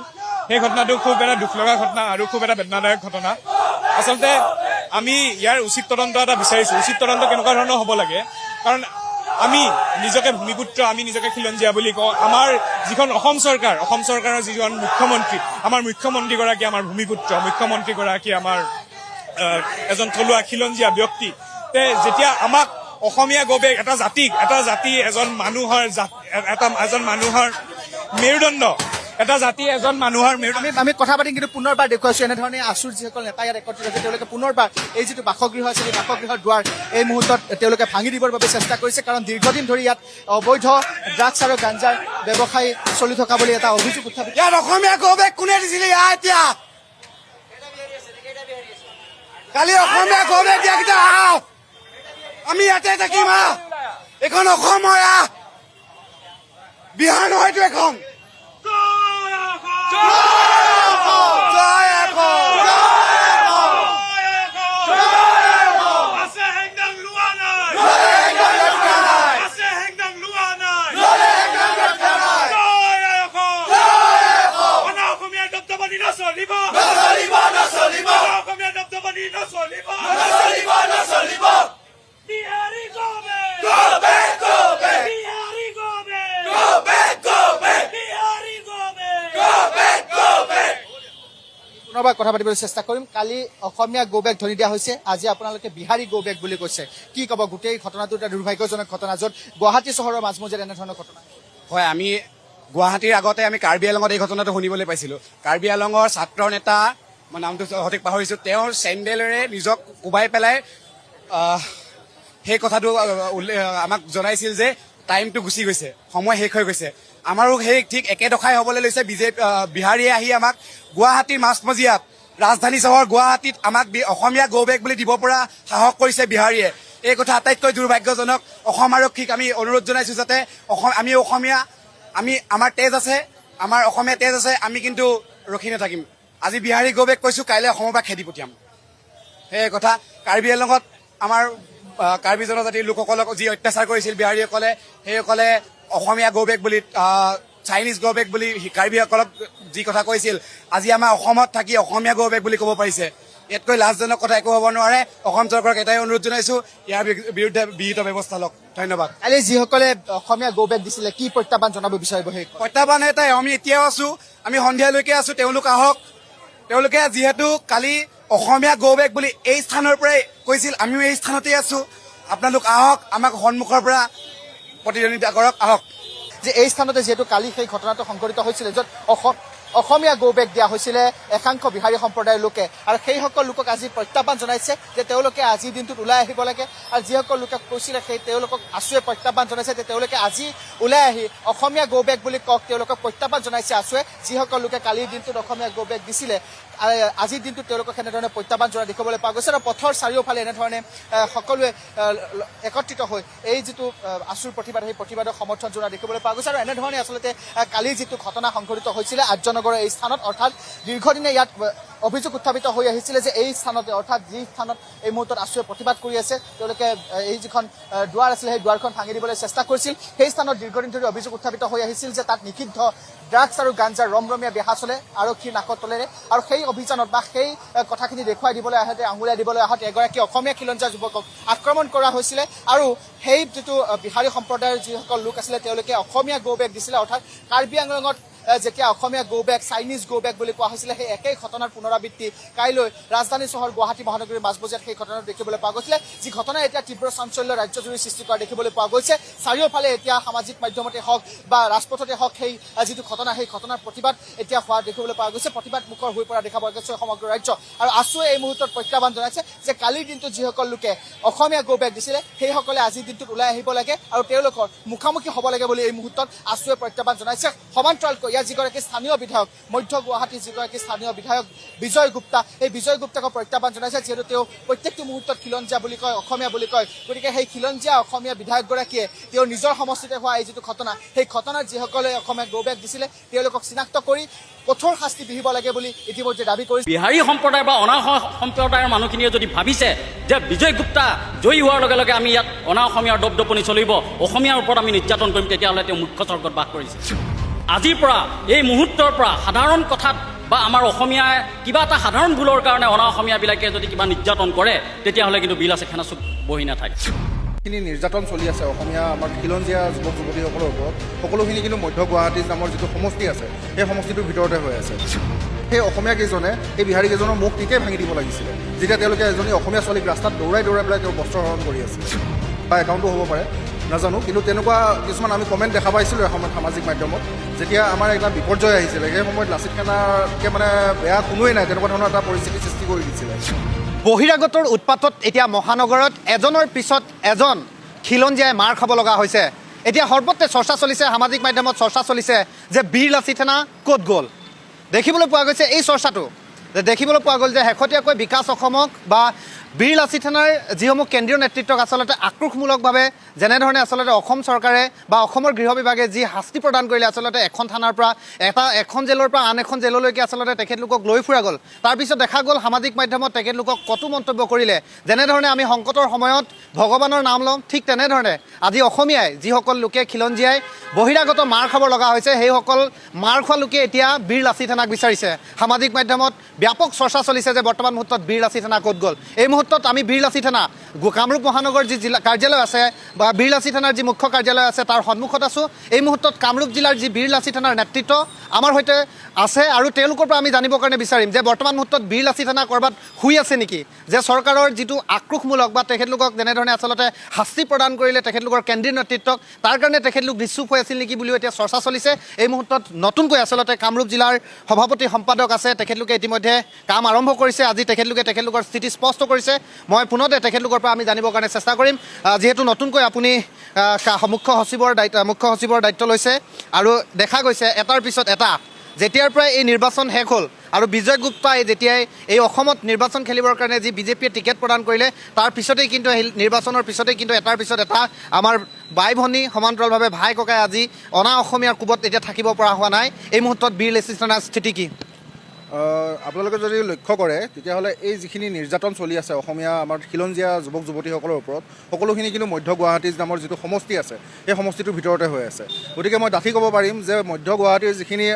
সেই ঘটনাটো খুব এটা দুখ লগা ঘটনা আৰু খুব এটা বেদনাদায়ক ঘটনা। আচলতে আমি ইয়াৰ উচিত তদন্ত এটা বিচাৰিছোঁ। উচিত তদন্ত কেনেকুৱা ধৰণৰ হ'ব লাগে, কাৰণ আমি নিজকে ভূমিপুত্ৰ, আমি নিজকে খিলঞ্জীয়া বুলি কওঁ। আমাৰ যিখন অসম চৰকাৰৰ যিজন মুখ্যমন্ত্ৰী, আমাৰ মুখ্যমন্ত্ৰীগৰাকী আমাৰ ভূমিপুত্ৰ, মুখ্যমন্ত্ৰীগৰাকী আমাৰ এজন থলুৱা খিলঞ্জীয়া ব্যক্তি। যেতিয়া আমাক অসমীয়া গৌবেগ, এটা জাতি এজন মানুহৰ মেৰুদণ্ড, এটা জাতি এজন মানুহৰ মেৰুদণ্ড। আমি কথা পাতিম, কিন্তু পুনৰবাৰ দেখুৱাইছো এনেধৰণে আছুৰ যিসকল নেতা ইয়াত একত্ৰিত হৈছে তেওঁলোকে পুনৰবাৰ এই যিটো বাসগৃহ আছে সেই বাসগৃহৰ দুৱাৰ এই মুহূৰ্তত তেওঁলোকে ভাঙি দিবৰ বাবে চেষ্টা কৰিছে, কাৰণ দীৰ্ঘদিন ধৰি ইয়াত অবৈধ ড্ৰাগছ আৰু গাঞ্জাৰ ব্যৱসায় চলি থকা বুলি এটা অভিযোগ উত্থাপিত। ইয়াত অসমীয়া গৌবেগ কোনে দিছিলে? এতিয়া কালি অসমীয়া গৌবেগ দিয়া কেইটা আহক, আমি ইয়াতে থাকিম। এইখন অসম হয়, বিহাৰ নহয়তো এখন। পুনৰবাৰ কথা পাতিবলৈ চেষ্টা কৰিম। কালি অসমীয়া গৌবেগ ধৰি দিয়া হৈছে, আজি আপোনালোকে বিহাৰী গৌবেগ বুলি কৈছে। কি ক'ব? গোটেই ঘটনাটো এটা দুৰ্ভাগ্যজনক ঘটনা, য'ত গুৱাহাটী চহৰৰ মাজমজিয়াত এনেধৰণৰ ঘটনা। হয়, আমি গুৱাহাটীৰ আগতে আমি কাৰ্বি আংলঙত এই ঘটনাটো শুনিবলৈ পাইছিলোঁ। কাৰ্বি আংলঙৰ ছাত্ৰ নেতা, মই নামটো সঠিক পাহৰিছোঁ, তেওঁৰ চেণ্ডেলেৰে নিজক কোবাই পেলাই সেই কথাটো আমাক জনাইছিল যে টাইমটো গুচি গৈছে, সময় শেষ হৈ গৈছে। আমাৰো সেই ঠিক একে দশাই হ'বলৈ লৈছে। বিহাৰীয়ে আহি আমাক গুৱাহাটীৰ মাজমজিয়াত, ৰাজধানী চহৰ গুৱাহাটীত আমাক অসমীয়া গৌবেগ বুলি দিব পৰা সাহস কৰিছে বিহাৰীয়ে। এই কথা আটাইতকৈ দুৰ্ভাগ্যজনক। অসম আৰক্ষীক আমি অনুৰোধ জনাইছোঁ যাতে আমি অসমীয়া, আমাৰ তেজ আছে, আমাৰ অসমীয়া তেজ আছে, আমি কিন্তু ৰখি নাথাকিম। আজি বিহাৰী গৌবেগ কৈছোঁ, কাইলৈ অসমৰ পৰা খেদি পঠিয়াম। সেই কথা। কাৰ্বি আংলঙত আমাৰ কাৰ্বি জনজাতিৰ লোকসকলক যি অত্যাচাৰ কৰিছিল বিহাৰীসকলে, সেইসকলে অসমীয়া গৌবেগ বুলি, চাইনিজ গৌবেগ বুলি কাৰ্বিসকলক যি কথা কৈছিল, আজি আমাৰ অসমত থাকি অসমীয়া গৌবেগ বুলি ক'ব পাৰিছে। ইয়াতকৈ লাজজনক কথা একো হ'ব নোৱাৰে। অসম চৰকাৰক এটাই অনুৰোধ জনাইছোঁ, ইয়াৰ বিৰুদ্ধে বিহিত ব্যৱস্থা লওক। ধন্যবাদ। কালি যিসকলে অসমীয়া গৌবেগ দিছিলে কি প্ৰত্যাহ্বান জনাব বিচাৰিব? সেই প্ৰত্যাহ্বান এটাই, আমি এতিয়াও আছোঁ, আমি সন্ধিয়ালৈকে আছোঁ, তেওঁলোক আহক। তেওঁলোকে যিহেতু কালি অসমীয়া গৌবেগ বুলি এই স্থানৰ পৰাই কৈছিল, আমিও এই স্থানতেই আছোঁ। আপোনালোক আহক, আমাক সন্মুখৰ পৰা প্ৰতিদ্বন্দ্বিতা কৰক, আহক। যে এই স্থানতে যিহেতু কালি সেই ঘটনাটো সংঘটিত হৈছিলে, য'ত অসমীয়া গৌবেগ দিয়া হৈছিলে একাংশ বিহাৰী সম্প্ৰদায়ৰ লোকে, আৰু সেইসকল লোকক আজি প্ৰত্যাহ্বান জনাইছে যে তেওঁলোকে আজিৰ দিনটোত ওলাই আহিব লাগে। আৰু যিসকল লোকে কৈছিলে সেই তেওঁলোকক আছুৱে প্ৰত্যাহ্বান জনাইছে যে তেওঁলোকে আজি ওলাই আহি অসমীয়া গৌবেগ বুলি কওক। তেওঁলোকক প্ৰত্যাহ্বান জনাইছে আছুৱে, যিসকল লোকে কালিৰ দিনটোত অসমীয়া গৌবেগ দিছিলে, আজিৰ দিনটোত তেওঁলোকক এনেধৰণে প্ৰত্যাহ্বান জনা দেখিবলৈ পোৱা গৈছে। আৰু পথৰ চাৰিওফালে এনেধৰণে সকলোৱে একত্ৰিত হৈ এই যিটো আছুৰ প্ৰতিবাদ, সেই প্ৰতিবাদক সমৰ্থন জনা দেখিবলৈ পোৱা গৈছে। আৰু এনেধৰণে আচলতে কালিৰ যিটো ঘটনা সংঘটিত হৈছিলে আৰ্যনগৰৰ এই স্থানত, অৰ্থাৎ দীৰ্ঘদিনে ইয়াত অভিযোগ উত্থাপিত হৈ আহিছিলে যে এই স্থানতে, অৰ্থাৎ যি স্থানত এই মুহূৰ্তত আছুৱে প্ৰতিবাদ কৰি আছে, তেওঁলোকে এই যিখন দুৱাৰ আছিলে সেই দুৱাৰখন ভাঙি দিবলৈ চেষ্টা কৰিছিল। সেই স্থানত দীৰ্ঘদিন ধৰি অভিযোগ উত্থাপিত হৈ আহিছিল যে তাত নিষিদ্ধ ড্ৰাগছ আৰু গাঞ্জাৰ ৰমৰমীয়া বেহা চলে আৰক্ষীৰ নাকত তলেৰে। আৰু সেই অভিযানত বা সেই কথাখিনি দেখুৱাই দিবলৈ আহোঁতে, আঙুলিয়াই দিবলৈ আহোঁতে এগৰাকী অসমীয়া খিলঞ্জীয়া যুৱকক আক্ৰমণ কৰা হৈছিলে। আৰু সেই যিটো বিহাৰী সম্প্ৰদায়ৰ যিসকল লোক আছিলে তেওঁলোকে অসমীয়া গৌবেগ দিছিলে, অৰ্থাৎ কাৰ্বি আংলঙত যেতিয়া অসমীয়া গৌবেগ, চাইনিজ গৌবেগ বুলি কোৱা হৈছিলে, সেই একেই ঘটনাৰ পুনৰাবৃত্তি কাইলৈ ৰাজধানী চহৰ গুৱাহাটী মহানগৰীৰ মাজমজিয়াত সেই ঘটনাটো দেখিবলৈ পোৱা গৈছিলে, যি ঘটনাই এতিয়া তীব্ৰ চাঞ্চল্য ৰাজ্যজুৰি সৃষ্টি কৰা দেখিবলৈ পোৱা গৈছে। চাৰিওফালে এতিয়া সামাজিক মাধ্যমতে হওক বা ৰাজপথতে হওক সেই যিটো ঘটনা, সেই ঘটনাৰ প্ৰতিবাদ এতিয়া হোৱা দেখিবলৈ পোৱা গৈছে। প্ৰতিবাদ মুখৰ হৈ পৰা দেখা পোৱা গৈছে সমগ্ৰ ৰাজ্য। আৰু আছুৱে এই মুহূৰ্তত প্ৰত্যাহ্বান জনাইছে যে কালিৰ দিনটোত যিসকল লোকে অসমীয়া গৌবেগ দিছিলে সেইসকলে আজিৰ দিনটোত ওলাই আহিব লাগে আৰু তেওঁলোকৰ মুখামুখি হ'ব লাগে বুলি এই মুহূৰ্তত আছুৱে প্ৰত্যাহ্বান জনাইছে। সমান্তৰালকৈ ইয়াৰ যিগৰাকী স্থানীয় বিধায়ক, মধ্য গুৱাহাটীৰ যিগৰাকী স্থানীয় বিধায়ক বিজয় গুপ্তা, এই বিজয় গুপ্তাকক প্ৰত্যাহ্বান জনাইছে, যিহেতু তেওঁ প্ৰত্যেকটো মুহূৰ্তত খিলঞ্জীয়া বুলি কয়, অসমীয়া বুলি কয়। গতিকে সেই খিলঞ্জীয়া অসমীয়া বিধায়কগৰাকীয়ে তেওঁৰ নিজৰ সমষ্টিতে হোৱা এই যিটো ঘটনা, সেই ঘটনাত যিসকলে অসমীয়া গৌবেগ দিছিলে তেওঁলোকক চিনাক্ত কৰি কঠোৰ শাস্তি বিহিব লাগে বুলি ইতিমধ্যে দাবী কৰিছে। বিহাৰী সম্প্ৰদায় বা অনা সম্প্ৰদায়ৰ মানুহখিনিয়ে যদি ভাবিছে যে বিজয় গুপ্তা জয়ী হোৱাৰ লগে লগে আমি ইয়াত অনা অসমীয়াৰ দপদপনি চলিব, অসমীয়াৰ ওপৰত আমি নিৰ্যাতন কৰিম, তেতিয়াহ'লে তেওঁ মুখ্য স্বৰ্গত বাস কৰিছে। আজিৰ পৰা, এই মুহূৰ্তৰ পৰা সাধাৰণ কথাত বা আমাৰ অসমীয়াৰ কিবা এটা সাধাৰণ ভুলৰ কাৰণে অনা অসমীয়াবিলাকে যদি কিবা নিৰ্যাতন কৰে তেতিয়াহ'লে কিন্তু বিলাসী খানা চুক বহি নাথাকে। যিখিনি নিৰ্যাতন চলি আছে অসমীয়া আমাৰ খিলঞ্জীয়া যুৱক যুৱতীসকলৰ ওপৰত সকলোখিনি কিন্তু মধ্য গুৱাহাটী নামৰ যিটো সমষ্টি আছে সেই সমষ্টিটোৰ ভিতৰতে হৈ আছে। সেই অসমীয়া কেইজনে এই বিহাৰী কেইজনৰ মুখ তেতিয়াই ভাঙি দিব লাগিছিলে যেতিয়া তেওঁলোকে এজনী অসমীয়া ছোৱালীক ৰাস্তাত দৌৰাই পেলাই তেওঁ বস্ত্ৰহৰণ কৰি আছিলে, বা একাউণ্টো হ'ব পাৰে নাজানো, কিন্তু তেনেকুৱা কিছুমান আমি কমেণ্ট দেখা পাইছিলোঁ এসময়ত সামাজিক মাধ্যমত। যেতিয়া আমাৰ এটা বিপৰ্যয় আহিছিলে সেই সময়ত লাচিত খানাতকৈ মানে বেয়া কোনোৱেই নাই, তেনেকুৱা ধৰণৰ এটা পৰিস্থিতি সৃষ্টি কৰি দিছিলে। বহিৰাগতৰ উৎপাতত এতিয়া মহানগৰত এজনৰ পিছত এজন খিলঞ্জীয়াই মাৰ খাব লগা হৈছে। এতিয়া সৰ্বত্ৰে চৰ্চা চলিছে, সামাজিক মাধ্যমত চৰ্চা চলিছে যে বীৰ লাচিত সেনা ক'ত গ'ল। দেখিবলৈ পোৱা গৈছে এই চৰ্চাটো, দেখিবলৈ পোৱা গ'ল যে শেহতীয়াকৈ বিকাশ অসমক বা বীৰ লাচিত সেনাৰ যিসমূহ কেন্দ্ৰীয় নেতৃত্বক আচলতে আক্ৰোশমূলকভাৱে যেনেধৰণে আচলতে অসম চৰকাৰে বা অসমৰ গৃহ বিভাগে যি শাস্তি প্ৰদান কৰিলে, আচলতে এখন থানাৰ পৰা এখন জেলৰ পৰা আন এখন জেললৈকে আচলতে তেখেতলোকক লৈ ফুৰা গ'ল। তাৰপিছত দেখা গ'ল সামাজিক মাধ্যমত তেখেতলোকক কটু মন্তব্য কৰিলে। যেনেধৰণে আমি সংকটৰ সময়ত ভগৱানৰ নাম লওঁ, ঠিক তেনেধৰণে আজি অসমীয়াই যিসকল লোকে খিলঞ্জীয়াই বহিৰাগত মাৰ খাব লগা হৈছে, সেইসকল মাৰ খোৱা লোকে এতিয়া বীৰ লাচিত সেনাক বিচাৰিছে। সামাজিক মাধ্যমত ব্যাপক চৰ্চা চলিছে যে বৰ্তমান মুহূৰ্তত বীৰ লাচিত সেনা ক'ত গ'ল। এই মুহূৰ্তত আমি বীৰ লাচিত সেনা কামৰূপ মহানগৰ যি জিলা কাৰ্যালয় আছে বা বীৰ লাচিত সেনাৰ যি মুখ্য কাৰ্যালয় আছে তাৰ সন্মুখত আছোঁ। এই মুহূৰ্তত কামৰূপ জিলাৰ যি বীৰ লাচিত সেনাৰ নেতৃত্ব আমাৰ সৈতে আছে আৰু তেওঁলোকৰ পৰা আমি জানিবৰ কাৰণে বিচাৰিম যে বৰ্তমান মুহূৰ্তত বীৰ লাচিত সেনা ক'ৰবাত শুই আছে নেকি, যে চৰকাৰৰ যিটো আক্ৰোশমূলক বা তেখেতলোকক যেনেধৰণে আচলতে শাস্তি প্ৰদান কৰিলে তেখেতলোকৰ কেন্দ্ৰীয় নেতৃত্বক, তাৰ কাৰণে তেখেতলোক নিশ্চুপ হৈ আছিল নেকি বুলিও এতিয়া চৰ্চা চলিছে। এই মুহূৰ্তত নতুনকৈ আচলতে কামৰূপ জিলাৰ সভাপতি সম্পাদক আছে, তেখেতলোকে ইতিমধ্যে কাম আৰম্ভ কৰিছে। আজি তেখেতলোকৰ স্থিতি স্পষ্ট কৰিছে। মই পুনতে তেখেতলোকৰ পৰা আমি জানিবৰ কাৰণে চেষ্টা কৰিম। যিহেতু নতুনকৈ আপুনি মুখ্য সচিবৰ দায়িত্ব লৈছে আৰু দেখা গৈছে এটাৰ পিছত এটা যেতিয়াৰ পৰাই এই নিৰ্বাচন শেষ হ'ল আৰু বিজয় গুপ্তাই যেতিয়াই এই অসমত নিৰ্বাচন খেলিবৰ কাৰণে যি বিজেপিয়ে টিকেট প্ৰদান কৰিলে, তাৰ পিছতেই কিন্তু এই নিৰ্বাচনৰ পিছতেই কিন্তু এটাৰ পিছত এটা আমাৰ বাই ভনী সমান্তৰালভাৱে ভাই ককাই আজি অনা অসমীয়াৰ কোবত এতিয়া থাকিব পৰা হোৱা নাই। এই মুহূৰ্তত বীৰ লাচিত সেনাৰ স্থিতি কি? আপোনালোকে যদি লক্ষ্য কৰে তেতিয়াহ'লে এই যিখিনি নিৰ্যাতন চলি আছে অসমীয়া আমাৰ খিলঞ্জীয়া যুৱক যুৱতীসকলৰ ওপৰত সকলোখিনি কিন্তু মধ্য গুৱাহাটী নামৰ যিটো সমষ্টি আছে সেই সমষ্টিটোৰ ভিতৰতে হৈ আছে। গতিকে মই ডাঠি ক'ব পাৰিম যে মধ্য গুৱাহাটীৰ যিখিনি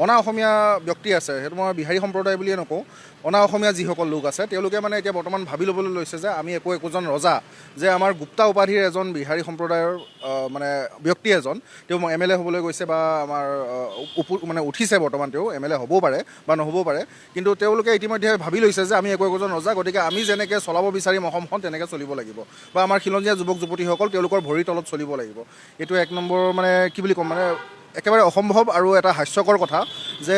অনা অসমীয়া ব্যক্তি আছে, সেইটো মই বিহাৰী সম্প্ৰদায় বুলিয়ে নকওঁ, অনা অসমীয়া যিসকল লোক আছে তেওঁলোকে মানে এতিয়া বৰ্তমান ভাবি ল'বলৈ লৈছে যে আমি একোজন ৰজা, যে আমাৰ গুপ্তা উপাধিৰ এজন বিহাৰী সম্প্ৰদায়ৰ মানে ব্যক্তি এজন, তেওঁ MLA হ'বলৈ গৈছে বা আমাৰ মানে উঠিছে বৰ্তমান, তেওঁ MLA হ'বও পাৰে বা নহ'বও পাৰে, কিন্তু তেওঁলোকে ইতিমধ্যে ভাবি লৈছে যে আমি একোজন ৰজা, গতিকে আমি যেনেকৈ চলাব বিচাৰিম অসমখন তেনেকৈ চলিব লাগিব বা আমাৰ খিলঞ্জীয়া যুৱক যুৱতীসকল তেওঁলোকৰ ভৰিৰ তলত চলিব লাগিব। এইটো এক নম্বৰ মানে কি বুলি ক'ম, মানে একেবাৰে অসম্ভৱ আৰু এটা হাস্যকৰ কথা যে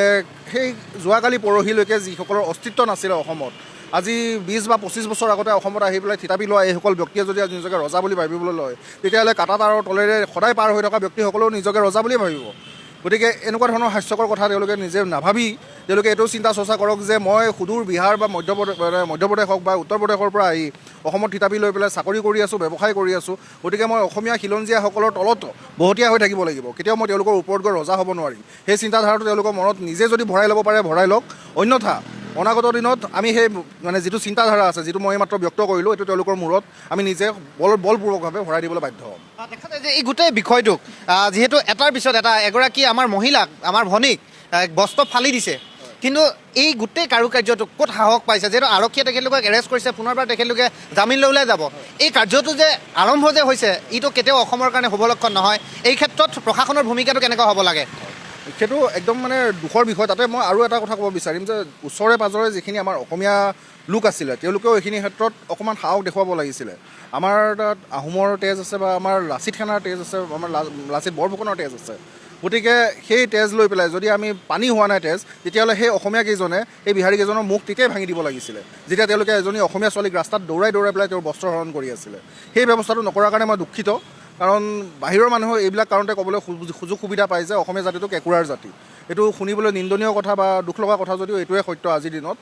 সেই যোৱাকালি পৰহিলৈকে যিসকলৰ অস্তিত্ব নাছিলে অসমত, আজি 20 বা 25 বছৰ আগতে অসমত আহি পেলাই থিতাপি লোৱা এইসকল ব্যক্তিয়ে যদি আজি নিজকে ৰজা বুলি ভাবিবলৈ লয়, তেতিয়াহ'লে কাটা তাৰৰ তলেৰে সদায় পাৰ হৈ থকা ব্যক্তিসকলেও নিজকে ৰজা বুলিয়ে ভাবিব। গতিকে এনেকুৱা ধৰণৰ হাস্যকৰ কথা তেওঁলোকে নিজে নাভাবি তেওঁলোকে এইটো চিন্তা চৰ্চা কৰক যে মই সুদূৰ বিহাৰ বা মধ্যপ্ৰদেশ হওক বা উত্তৰ প্ৰদেশৰ পৰা আহি অসমত থিতাপি লৈ পেলাই চাকৰি কৰি আছোঁ, ব্যৱসায় কৰি আছোঁ, গতিকে মই অসমীয়া খিলঞ্জীয়াসকলৰ তলত বহতীয়া হৈ থাকিব লাগিব, কেতিয়াও মই তেওঁলোকৰ ওপৰত গৈ ৰজা হ'ব নোৱাৰিম। সেই চিন্তাধাৰাটো তেওঁলোকৰ মনত নিজে যদি ভৰাই ল'ব পাৰে ভৰাই লওক, অন্যথা অনাগত দিনত আমি সেই মানে যিটো চিন্তাধাৰা আছে, যিটো মই মাত্ৰ ব্যক্ত কৰিলোঁ, এইটো তেওঁলোকৰ মূৰত আমি নিজে বলপূৰ্বকভাৱে ভৰাই দিবলৈ বাধ্য হ'ম। দেখা যায় যে এই গোটেই বিষয়টোক যিহেতু এটাৰ পিছত এটা এগৰাকী আমাৰ মহিলাক, আমাৰ ভনীক বস্ত্ৰ ফালি দিছে, কিন্তু এই গোটেই কাৰুকাৰ্যটোক ক'ত সাহস পাইছে, যিহেতু আৰক্ষীয়ে তেখেতলোকক এৰেষ্ট কৰিছে, পুনৰবাৰ তেখেতলোকে জামিন লৈ ওলাই যাব, এই কাৰ্যটো যে আৰম্ভ যে হৈছে এইটো কেতিয়াও অসমৰ কাৰণে শুভ লক্ষণ নহয়। এই ক্ষেত্ৰত প্ৰশাসনৰ ভূমিকাটো কেনেকুৱা হ'ব লাগে? সেইটো একদম মানে দুখৰ বিষয়। তাতে মই আৰু এটা কথা ক'ব বিচাৰিম যে ওচৰে পাজৰে যিখিনি আমাৰ অসমীয়া লোক আছিলে তেওঁলোকেও এইখিনি ক্ষেত্ৰত অকণমান সাহস দেখুৱাব লাগিছিলে। আমাৰ তাত আহোমৰ তেজ আছে বা আমাৰ লাচিত সেনাৰ তেজ আছে, আমাৰ লাচিত বৰফুকনৰ তেজ আছে, গতিকে সেই তেজ লৈ পেলাই যদি আমি পানী হোৱা নাই তেজ, তেতিয়াহ'লে সেই অসমীয়া কেইজনে এই বিহাৰী কেইজনৰ মুখ তেতিয়াই ভাঙি দিব লাগিছিলে, যেতিয়া তেওঁলোকে এজনী অসমীয়া ছোৱালীক ৰাস্তাত দৌৰাই পেলাই তেওঁৰ বস্ত্ৰহৰণ কৰি আছিলে। সেই ব্যৱস্থাটো নকৰাৰ কাৰণে মই দুখিত, কাৰণ বাহিৰৰ মানুহে এইবিলাক কাৰণতে ক'বলৈ সুযোগ সুবিধা পায় যে অসমীয়া জাতিটো কেঁকুৰাৰ জাতি। এইটো শুনিবলৈ নিন্দনীয় কথা বা দুখ লগা কথা যদিও এইটোৱে সত্য আজিৰ দিনত।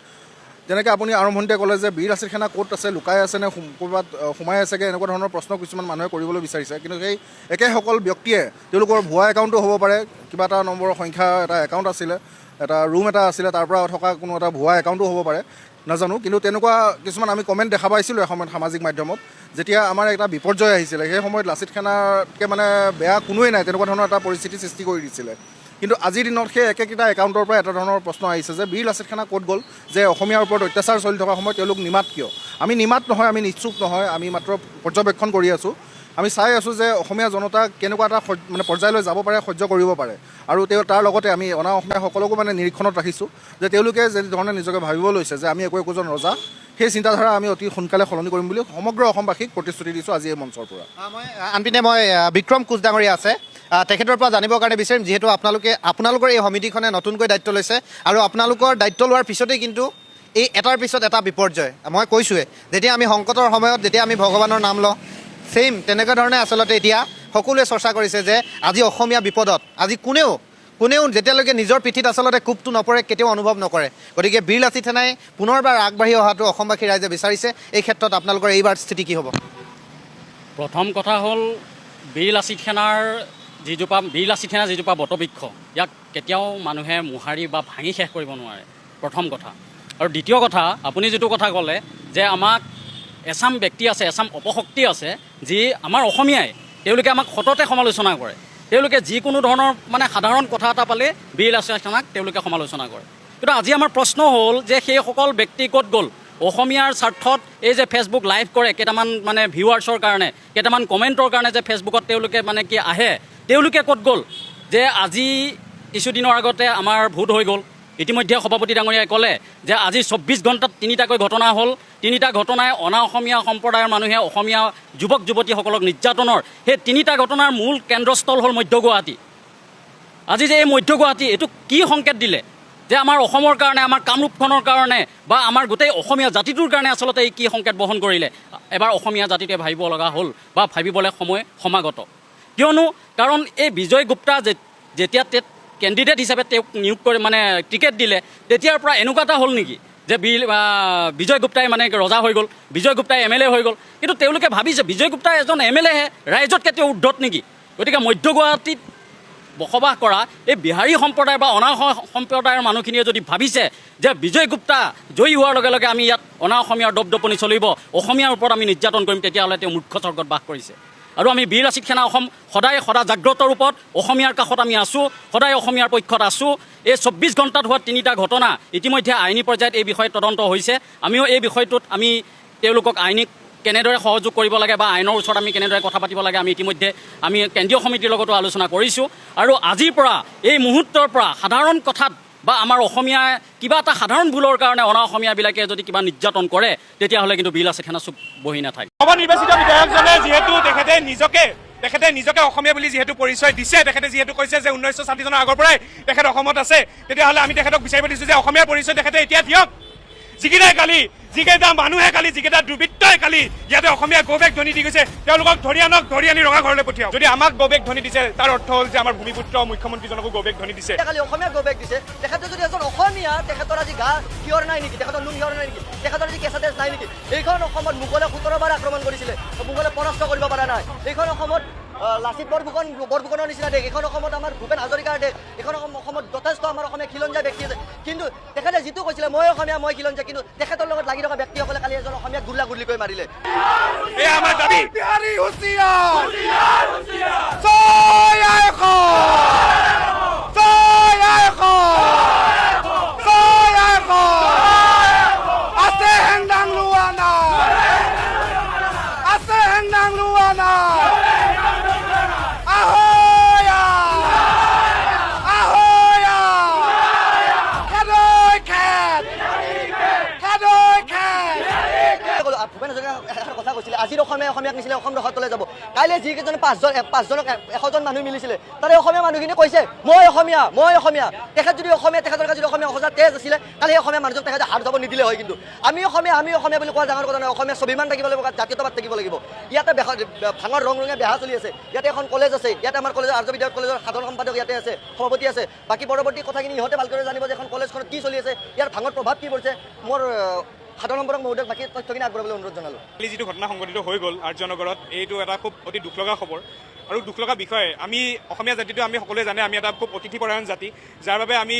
যেনেকৈ আপুনি আৰম্ভণিতে ক'লে যে বীৰ লাচিত সেনা ক'ত আছে, লুকাই আছে নে ক'ৰবাত সোমাই আছেগৈ, এনেকুৱা ধৰণৰ প্ৰশ্ন কিছুমান মানুহে কৰিবলৈ বিচাৰিছে, কিন্তু সেই একেসকল ব্যক্তিয়ে তেওঁলোকৰ ভুৱা একাউণ্টো হ'ব পাৰে, কিবা এটা নম্বৰৰ সংখ্যা এটা একাউণ্ট আছিলে, এটা ৰুম এটা আছিলে, তাৰ পৰা থকা কোনো এটা ভুৱা একাউণ্টো হ'ব পাৰে, নাজানো, কিন্তু তেনেকুৱা কিছুমান আমি কমেণ্ট দেখা পাইছিলোঁ এসময়ত সামাজিক মাধ্যমত। যেতিয়া আমাৰ এটা বিপৰ্যয় আহিছিলে সেই সময়ত লাচিত সেনাতকৈ মানে বেয়া কোনোৱেই নাই, তেনেকুৱা ধৰণৰ এটা পৰিস্থিতি সৃষ্টি কৰি দিছিলে। কিন্তু আজিৰ দিনত সেই একেকেইটা একাউণ্টৰ পৰা এটা ধৰণৰ প্ৰশ্ন আহিছে যে বীৰ লাচিত খানা ক'ত গ'ল, যে অসমীয়াৰ ওপৰত অত্যাচাৰ চলি থকা সময়ত তেওঁলোক নিমাত কিয়? আমি নিমাত নহয়, আমি নিশ্চুপ নহয়, আমি মাত্ৰ পৰ্যবেক্ষণ কৰি আছোঁ। আমি চাই আছোঁ যে অসমীয়া জনতা কেনেকুৱা এটা মানে পৰ্যায়লৈ যাব পাৰে, সহ্য কৰিব পাৰে। আৰু তাৰ লগতে আমি অনা অসমীয়াসকলকো মানে নিৰীক্ষণত ৰাখিছোঁ যে তেওঁলোকে যেনেধৰণে নিজকে ভাবিব লৈছে যে আমি একোজন ৰজা, সেই চিন্তাধাৰা আমি অতি সোনকালে সলনি কৰিম বুলি সমগ্ৰ অসমবাসীক প্ৰতিশ্ৰুতি দিছোঁ আজি এই মঞ্চৰ পৰা। আনপিনে মই বিক্ৰম কোচ ডাঙৰীয়া আছে, তেখেতৰ পৰা জানিবৰ কাৰণে বিচাৰিম, যিহেতু আপোনালোকৰ এই সমিতিখনে নতুনকৈ দায়িত্ব লৈছে আৰু আপোনালোকৰ দায়িত্ব লোৱাৰ পিছতেই কিন্তু এই এটাৰ পিছত এটা বিপৰ্যয়। মই কৈছোঁৱে, যেতিয়া আমি সংকটৰ সময়ত যেতিয়া আমি ভগৱানৰ নাম লওঁ, ছেইম তেনেকুৱা ধৰণে আচলতে এতিয়া সকলোৱে চৰ্চা কৰিছে যে আজি অসমীয়া বিপদত, আজি কোনেও যেতিয়ালৈকে নিজৰ পিঠিত আচলতে কোবটো নপৰে কেতিয়াও অনুভৱ নকৰে। গতিকে বীৰ লাচিত সেনাই পুনৰবাৰ আগবাঢ়ি অহাটো অসমবাসী ৰাইজে বিচাৰিছে। এই ক্ষেত্ৰত আপোনালোকৰ এইবাৰ স্থিতি কি হ'ব? প্ৰথম কথা হ'ল বীৰ লাচিত সেনাৰ যিজোপা বটবৃক্ষ, ইয়াক কেতিয়াও মানুহে মোহাৰি বা ভাঙি শেষ কৰিব নোৱাৰে, প্ৰথম কথা। আৰু দ্বিতীয় কথা, আপুনি যিটো কথা ক'লে যে আমাক এচাম ব্যক্তি আছে, এচাম অপশক্তি আছে, যি আমাৰ অসমীয়াই তেওঁলোকে আমাক সততে সমালোচনা কৰে। তেওঁলোকে যিকোনো ধৰণৰ মানে সাধাৰণ কথা এটা পালে বীৰ লাচিত সেনাক তেওঁলোকে সমালোচনা কৰে। কিন্তু আজি আমাৰ প্ৰশ্ন হ'ল যে সেইসকল ব্যক্তি ক'ত গ'ল? অসমীয়াৰ স্বাৰ্থত এই যে ফেচবুক লাইভ কৰে কেইটামান মানে ভিউৱাৰ্ছৰ কাৰণে, কেইটামান কমেণ্টৰ কাৰণে যে ফেচবুকত তেওঁলোকে মানে কি আহে, তেওঁলোকে ক'ত গ'ল? যে আজি কিছুদিনৰ আগতে আমাৰ ভোট হৈ গ'ল, ইতিমধ্যে সভাপতি ডাঙৰীয়াই ক'লে যে আজি 24 ঘণ্টাত 3টাকৈ ঘটনা হ'ল। 3টা ঘটনাই অনা অসমীয়া সম্প্ৰদায়ৰ মানুহে অসমীয়া যুৱক যুৱতীসকলক নিৰ্যাতনৰ, সেই 3টা ঘটনাৰ মূল কেন্দ্ৰস্থল হ'ল মধ্য গুৱাহাটী। আজি যে এই মধ্য গুৱাহাটী, এইটো কি সংকেত দিলে যে আমাৰ অসমৰ কাৰণে, আমাৰ কামৰূপখনৰ কাৰণে বা আমাৰ গোটেই অসমীয়া জাতিটোৰ কাৰণে আচলতে এই কি সংকেত বহন কৰিলে? এবাৰ অসমীয়া জাতিটোৱে ভাবিব লগা হ'ল বা ভাবিবলৈ সময় সমাগত। কিয়নো কাৰণ এই বিজয় গুপ্তা যেতিয়া কেণ্ডিডেট হিচাপে তেওঁক নিয়োগ কৰি মানে টিকেট দিলে, তেতিয়াৰ পৰা এনেকুৱা এটা হ'ল নেকি যে বিজয় গুপ্তাই মানে ৰজা হৈ গ'ল, বিজয় গুপ্তাই MLA হৈ গ'ল। কিন্তু তেওঁলোকে ভাবিছে বিজয় গুপ্তা এজন MLA হে, ৰাইজতকৈ তেওঁ উদ্ধত নেকি? গতিকে মধ্য গুৱাহাটীত বসবাস কৰা এই বিহাৰী সম্প্ৰদায় বা অনা সম্প্ৰদায়ৰ মানুহখিনিয়ে যদি ভাবিছে যে বিজয় গুপ্তা জয়ী হোৱাৰ লগে লগে আমি ইয়াত অনা অসমীয়াৰ দপদপনি চলিব, অসমীয়াৰ ওপৰত আমি নিৰ্যাতন কৰিম, তেতিয়াহ'লে তেওঁ মূৰ্খ স্বৰ্গত বাস কৰিছে। আৰু আমি বীৰ লাচিত সেনা অসম সদায় জাগ্ৰত ৰূপত অসমীয়াৰ কাষত আমি আছোঁ, সদায় অসমীয়াৰ পক্ষত আছোঁ। এই 24 ঘণ্টাত হোৱা 3টা ঘটনা ইতিমধ্যে আইনী পৰ্যায়ত এই বিষয়ে তদন্ত হৈছে। আমিও এই বিষয়টোত আমি তেওঁলোকক আইনী কেনেদৰে সহযোগ কৰিব লাগে বা আইনৰ ওচৰত আমি কেনেদৰে কথা পাতিব লাগে আমি ইতিমধ্যে আমি কেন্দ্ৰীয় সমিতিৰ লগতো আলোচনা কৰিছোঁ। আৰু আজিৰ পৰা এই মুহূৰ্তৰ পৰা সাধাৰণ কথাত বা আমাৰ অসমীয়া কিবা এটা সাধাৰণ ভুলৰ কাৰণে অনা অসমীয়াবিলাকে যদি কিবা নিৰ্যাতন কৰে, তেতিয়াহ'লে কিন্তু বীৰ লাচিত সেনা চুপ বহি নাথাকে। নৱনিৰ্বাচিত বিধায়কজনে যিহেতু তেখেতে নিজকে অসমীয়া বুলি যিহেতু পৰিচয় দিছে, তেখেতে যিহেতু কৈছে যে 1960 চনৰ আগৰ পৰাই তেখেত অসমত আছে, তেতিয়াহ'লে আমি তেখেতক বিচাৰিব দিছোঁ যে অসমীয়াৰ পৰিচয় তেখেতে এতিয়া দিয়ক। যিকেইটা মানুহে কালি, যিকেইটা দুৰ্বৃত্তই কালি ইয়াতে অসমীয়া গৌবেগ ধ্বনি দি গৈছে, তেওঁলোকক ধৰি আনি ৰঙা ঘৰলৈ পঠিয়াওক। যদি আমাক গৌবেগ ধ্বনি দিছে, তাৰ অৰ্থ হ'ল যে আমাৰ ভূমিপুত্ৰ মুখ্যমন্ত্ৰীজনকো গৌবেগ ধ্বনি দিছে। কালি অসমীয়া গৌবেগ দিছে, তেখেতে যদি এজন অসমীয়া, তেখেতৰ আজি গা শিয়ৰ নাই নেকি? তেখেতৰ নুন শিয়ৰ নাই নেকি? তেখেতৰ আজি কেঁচা তেজ নাই নেকি? এইখন অসমত মোগলে 17 বাৰ আক্ৰমণ কৰিছিলে, মোগলে পৰাস্ত কৰিব পৰা নাই। এইখন অসমত লাচিত বৰফুকনৰ নিচিনা দেশ, এইখন অসমত আমাৰ ভূপেন হাজৰিকাৰ দেশ, এইখন অসমত যথেষ্ট আমাৰ অসমীয়া খিলঞ্জীয়া ব্যক্তি আছে। কিন্তু তেখেতে যিটো কৈছিলে মই অসমীয়া, মই খিলঞ্জীয়া, কিন্তু তেখেতৰ লগত লাগি থকা ব্যক্তিসকলে কালি এজন অসমীয়াক গুলীয়াগুলীকৈ মাৰিলে। আমাৰ দাবী ভূপেন হাজৰিকাই এখন কথা কৈছিলে, আজিৰ অসমীয়াক নিছিলে অসম ৰসাতলৈ যাব। কাইলৈ যিকেইজনে 5জনক 100জন মানুহ মিলিছিলে, তাৰে অসমীয়া মানুহখিনি কৈছে মই অসমীয়া, মই অসমীয়া। তেখেত যদি অসমীয়া, তেখেতৰ যদি অসমীয়া সঁচা তেজ আছিলে, কালি অসমীয়া মানুহক তেখেতে হাত যাব নিদিলে হয়। কিন্তু আমি অসমীয়া বুলি কোৱা ডাঙৰ কথা নহয়, অসমীয়া স্বাভিমান থাকিব লাগিব, জাতীয়তাবাদ থাকিব লাগিব। ইয়াতে ভাঙৰ ৰঙে বেহা চলি আছে, ইয়াতে এখন কলেজ আছে, ইয়াতে আমাৰ কলেজৰ আৰ্য বিদ্যালয় কলেজৰ সাধাৰণ সম্পাদক ইয়াতে আছে, সভাপতি আছে। বাকী পৰৱৰ্তী কথাখিনি ইহঁতে ভালকৈ জানিব যে এখন কলেজখনত কি চলি আছে, ইয়াৰ ভাঙৰ প্ৰভাৱ কি পৰিছে। মোৰ সাধাৰণ সম্পাদক মহোদয়ক বাকী তথ্যখিনি আগবঢ়াবলৈ অনুৰোধ জনালোঁ। কালি যিটো ঘটনা সংঘটিত হৈ গ'ল আৰ্যনগৰত, এইটো এটা খুব অতি দুখ লগা খবৰ আৰু দুখ লগা বিষয়। আমি অসমীয়া জাতিটো আমি সকলোৱে জানে আমি এটা খুব অতিথিপৰায়ণ জাতি, যাৰ বাবে আমি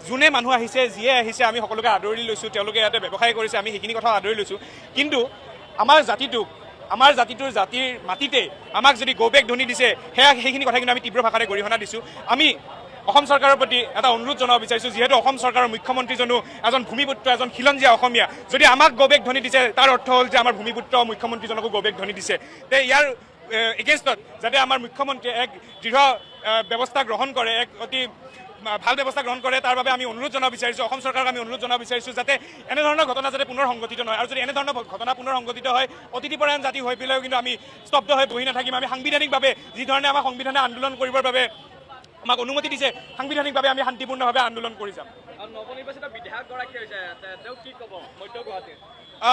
যোনে মানুহ আহিছে, যিয়ে আহিছে, আমি সকলোকে আদৰি লৈছোঁ। তেওঁলোকে ইয়াতে ব্যৱসায় কৰিছে, আমি সেইখিনি কথা আদৰি লৈছোঁ। কিন্তু আমাৰ জাতিটোৰ জাতিৰ মাটিতে আমাক যদি গৌবেগ ধ্বনি দিছে, সেইখিনি কথা কিন্তু আমি তীব্ৰ ভাষাৰে গৰিহণা দিছোঁ। আমি অসম চৰকাৰৰ প্ৰতি এটা অনুৰোধ জনাব বিচাৰিছোঁ, যিহেতু অসম চৰকাৰৰ মুখ্যমন্ত্ৰীজনো এজন ভূমিপুত্ৰ, এজন খিলঞ্জীয়া অসমীয়া। যদি আমাক গৌবেগ ধ্বনি দিছে, তাৰ অৰ্থ হ'ল যে আমাৰ ভূমিপুত্ৰ মুখ্যমন্ত্ৰীজনকো গৌবেগ ধ্বনি দিছে। তে ইয়াৰ এগেইনষ্টত যাতে আমাৰ মুখ্যমন্ত্ৰীয়ে এক দৃঢ় ব্যৱস্থা গ্ৰহণ কৰে, এক অতি ভাল ব্যৱস্থা গ্ৰহণ কৰে, তাৰ বাবে আমি অনুৰোধ জনাব বিচাৰিছোঁ, অসম চৰকাৰক আমি অনুৰোধ জনাব বিচাৰিছোঁ যাতে এনেধৰণৰ ঘটনা যাতে পুনৰ সংঘটিত নহয়। আৰু যদি এনেধৰণৰ ঘটনা পুনৰ সংঘটিত হয়, অতিথিপৰায়ণ জাতি হৈ পেলাইও কিন্তু আমি স্তব্ধ হৈ বহি নাথাকিম। আমি সাংবিধানিকভাৱে যিধৰণে আমাৰ সংবিধানে আন্দোলন কৰিবৰ বাবে আমাক অনুমতি দিছে, সাংবিধানিকভাৱে আমি শান্তিপূৰ্ণভাৱে আন্দোলন কৰি যাম। নৱনিৰ্বাচিত বিধায়কগৰাকী হৈছে তেওঁ কি ক'ব মধ্য গুৱাহাটীৰ?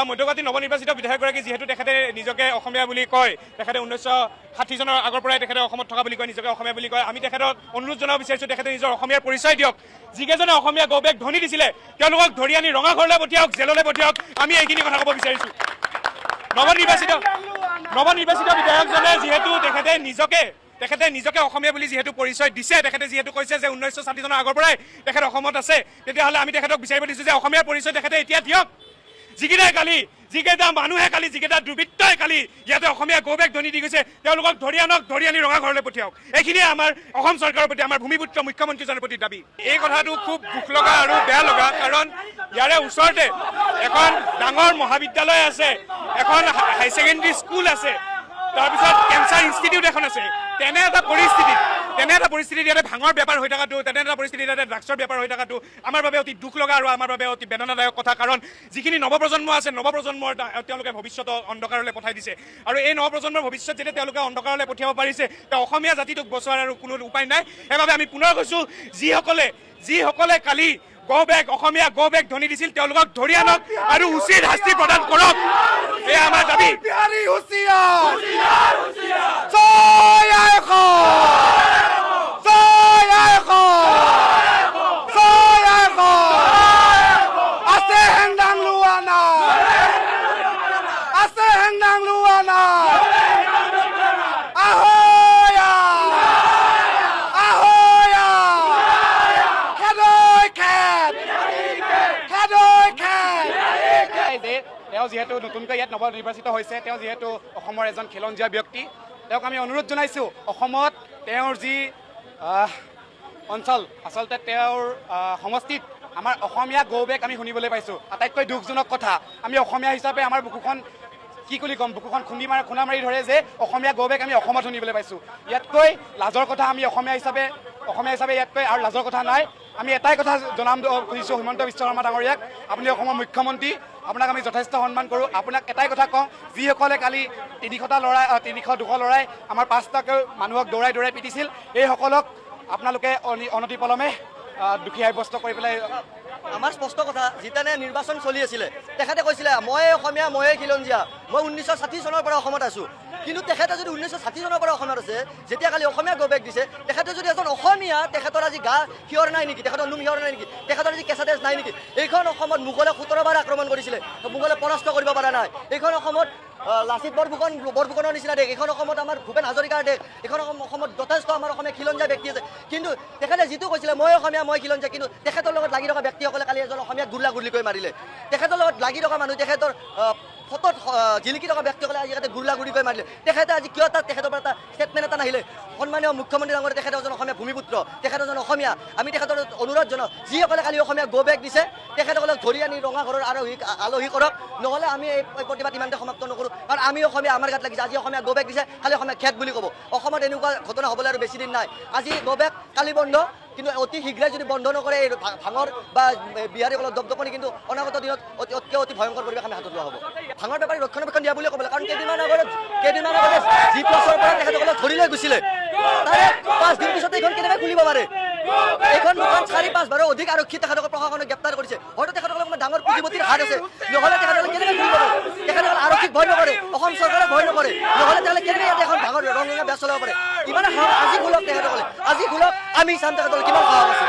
মধ্যগুৱাহাটীৰ নৱনিৰ্বাচিত বিধায়কগৰাকী যিহেতু তেখেতে নিজকে অসমীয়া বুলি কয়, তেখেতে 1960 চনৰ আগৰ পৰাই তেখেতে অসমত থকা বুলি কয়, নিজকে অসমীয়া বুলি কয়। আমি তেখেতক অনুৰোধ জনাব বিচাৰিছোঁ তেখেতে নিজৰ অসমীয়াৰ পৰিচয় দিয়ক। যিকেইজনে অসমীয়া গৌবেগ ধ্বনি দিছিলে তেওঁলোকক ধৰি আনি ৰঙাঘৰলৈ পঠিয়াওক, জেললৈ পঠিয়াওক। আমি এইখিনি কথা ক'ব বিচাৰিছোঁ। নৱনিৰ্বাচিত বিধায়কজনে যিহেতু তেখেতে নিজকে অসমীয়া বুলি যিহেতু পৰিচয় দিছে, তেখেতে যিহেতু কৈছে যে 1960 চনৰ আগৰ পৰাই তেখেত অসমত আছে, তেতিয়াহ'লে আমি তেখেতক বিচাৰিব দিছোঁ যে অসমীয়াৰ পৰিচয় তেখেতে এতিয়া দিয়ক। যিকেইটা মানুহে কালি, যিকেইটা দুৰ্বৃত্তই কালি ইয়াতে অসমীয়া গৌবেগ ধ্বনি দি গৈছে, তেওঁলোকক ধৰি আনি ৰঙাঘৰলৈ পঠিয়াওক। এইখিনিয়ে আমাৰ অসম চৰকাৰৰ প্ৰতি, আমাৰ ভূমিপুত্ৰ মুখ্যমন্ত্ৰীজনৰ প্ৰতি দাবী। এই কথাটো খুব দুখ লগা আৰু বেয়া লগা, কাৰণ ইয়াৰে ওচৰতে এখন ডাঙৰ মহাবিদ্যালয় আছে, এখন হাই ছেকেণ্ডেৰী স্কুল আছে, তাৰপিছত কেঞ্চাৰ ইনষ্টিটিউট এখন আছে। তেনে এটা পৰিস্থিতিত ইয়াতে ভাঙৰ বেপাৰ হৈ থকাটো, তেনে এটা পৰিস্থিতিত ইয়াতে ড্ৰাগছৰ বেপাৰ হৈ থকাটো আমাৰ বাবে অতি দুখ লগা আৰু আমাৰ বাবে অতি বেদনাদায়ক কথা। কাৰণ যিখিনি নৱপ্ৰজন্ম আছে, নৱপ্ৰজন্মৰ তেওঁলোকে ভৱিষ্যত অন্ধকাৰলৈ পঠাই দিছে। আৰু এই নৱপ্ৰজন্মৰ ভৱিষ্যত যেতিয়া তেওঁলোকে অন্ধকাৰলৈ পঠিয়াব পাৰিছে, তেওঁ অসমীয়া জাতিটোক বচোৱাৰ আৰু কোনো উপায় নাই। সেইবাবে আমি পুনৰ কৈছোঁ, যিসকলে কালি অসমীয়া গৌবেগ ধ্বনি দিছিল তেওঁলোকক ধৰি আনক আৰু উচিত শাস্তি প্ৰদান কৰক। এয়া আমাৰ দাবী। তেওঁ যিহেতু নতুনকৈ ইয়াত নৱনিৰ্বাচিত হৈছে, তেওঁ যিহেতু অসমৰ এজন খিলঞ্জীয়া ব্যক্তি, তেওঁক আমি অনুৰোধ জনাইছোঁ, অসমত তেওঁৰ যি অঞ্চল, আচলতে তেওঁৰ সমষ্টিত আমাৰ অসমীয়া গৌবেগ আমি শুনিবলৈ পাইছোঁ। আটাইতকৈ দুখজনক কথা, আমি অসমীয়া হিচাপে আমাৰ বুকুখন কি বুলি ক'ম, বুকুখন খুন্দা মাৰি ধৰে যে অসমীয়া গৌবেগ আমি অসমত শুনিবলৈ পাইছোঁ। ইয়াতকৈ লাজৰ কথা আমি অসমীয়া হিচাপে ইয়াতকৈ আৰু লাজৰ কথা নাই। আমি এটাই কথা জনাম খুজিছোঁ হিমন্ত বিশ্ব শৰ্মা ডাঙৰীয়াক, আপুনি অসমৰ মুখ্যমন্ত্ৰী, আপোনাক আমি যথেষ্ট সন্মান কৰোঁ। আপোনাক এটাই কথা কওঁ, যিসকলে কালি 300 ল'ৰাই আমাৰ 5টাকৈ মানুহক দৌৰাই পিটিছিল, এইসকলক আপোনালোকে অনতিপলমে দুখী সাব্যস্ত কৰি পেলাই। আমাৰ স্পষ্ট কথা, যিতেনে নিৰ্বাচন চলি আছিলে তেখেতে কৈছিলে মই অসমীয়া, ময়ে খিলঞ্জীয়া, মই 1960 চনৰ পৰা অসমত আছোঁ। কিন্তু তেখেতে যদি 1960 চনৰ পৰা অসমত আছে, যেতিয়া কালি অসমীয়া গৌবেগ দিছে, তেখেতে যদি এজন অসমীয়া, তেখেতৰ আজি গা শিয়ৰ নাই নেকি, তেখেতৰ নোম শিয়ৰ নাই নেকি, তেখেতৰ আজি কেঁচা তেজ নাই নেকি? এইখন অসমত মোগলে 17 বাৰ আক্ৰমণ কৰিছিলে, মোগলে পৰাস্ত কৰিব পৰা নাই। এইখন অসমত লাচিত বৰফুকনৰ নিচিনা দেশ, এইখন অসমত আমাৰ ভূপেন হাজৰিকাৰ দেশ, এইখন অসমত যথেষ্ট আমাৰ অসমীয়া খিলঞ্জীয়া ব্যক্তি আছে। কিন্তু তেখেতে যিটো কৈছিলে মই অসমীয়া, মই খিলঞ্জীয়া, কিন্তু তেখেতৰ লগত লাগি থকা ব্যক্তিসকলে কালি এজন অসমীয়াক গুলীয়াগুলীকৈ মাৰিলে। তেখেতৰ লগত লাগি থকা মানুহ, তেখেতৰ ফটোত জিলিকি থকা ব্যক্তিসকলে আজি ইয়াতে গুলীয়াগুলীকৈ মাৰিলে। তেখেতে আজি কিয় তেখেতৰ পৰা এটা ষ্টেটমেণ্ট এটা নাহিলে? সন্মানীয় মুখ্যমন্ত্ৰী ডাঙৰীয়া, তেখেত এজন অসমীয়া ভূমিপুত্ৰ, তেখেত এজন অসমীয়া। আমি তেখেতৰ অনুৰোধ জনাওঁ, যিসকলে কালি অসমীয়া গৌবেগ দিছে তেখেতসকলক ধৰি আনি ৰঙাঘৰৰ আলহী কৰক, নহ'লে আমি এই প্ৰতিবাদ ইমানতে সমাপ্ত নকৰোঁ। কাৰণ আমি অসমীয়া, আমাৰ গাত লাগিছে। আজি অসমীয়া গৌবেগ দিছে, কালি অসমীয়া খেত বুলি ক'ব। অসমত এনেকুৱা ঘটনা হ'বলৈ আৰু বেছি দিন নাই। আজি গৌবেগ কালি বন্ধ, কিন্তু অতি শীঘ্ৰে যদি বন্ধ নকৰে এই ভাঙৰ বা বিহাৰীসকলৰ দপদপনি, কিন্তু অনাগত দিনত অতি ভয়ংকৰ পৰিৱেশ আমি হাতত লোৱা হ'ব। ভাঙৰ বেপাৰী ৰক্ষণাবেক্ষণ দিয়া বুলি ক'বলৈ, কাৰণ কেইদিনমান আগতে G+ৰ পৰা তেখেতসকলক ধৰি লৈ গৈছিলে, তাৰে 5 দিন পিছতে এইখন কেনেকৈ খুলিব পাৰে? এইখন দোকান 4-5 বাৰৰ অধিক আৰক্ষী তেখেতসকল প্ৰশাসনে গ্ৰেপ্তাৰ কৰিছে। হয়তো তেখেতসকলক ডাঙৰ পুঁজিপতিৰ হাত আছে, নহ'লে তেখেতসকলে কেনেকৈ খুলিব পাৰে? তেখেতসকলে আৰক্ষীক ভয় নকৰে, অসম চৰকাৰক ভয় নকৰে, নহ'লে তেখেতসকলে কেনেকৈ ইয়াতে এখন ডাঙৰ ৰঙা বেয়া চলাব পাৰে? ইমানে আজি খোলক তেখেতসকলে, আজি খোলক, আমি চাম তেখেতসকলে কিমান সাহস আছে।